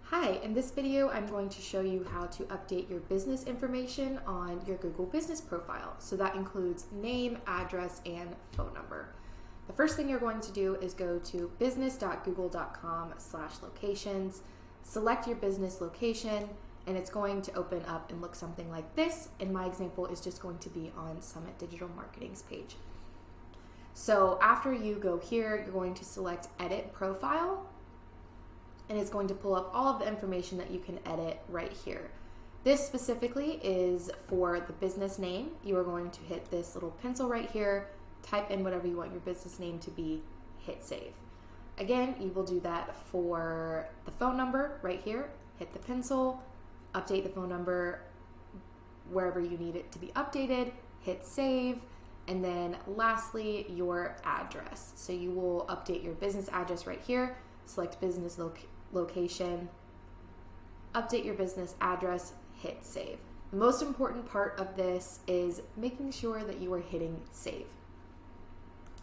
Hi, in this video I'm going to show you how to update your business information on your Google business profile. So that includes name, address, and phone number. The first thing you're going to do is go to business.google.com/locations, select your business location, and it's going to open up and look something like this. In my example, is just going to be on Summit Digital Marketing's page. So after you go here, you're going to select Edit Profile, and it's going to pull up all of the information that you can edit right here. This specifically is for the business name. You are going to hit this little pencil right here, type in whatever you want your business name to be, hit save. Again, you will do that for the phone number right here, hit the pencil, update the phone number wherever you need it to be updated, hit save, and then lastly, your address. So you will update your business address right here, select business location, update your business address, hit save. The most important part of this is making sure that you are hitting save.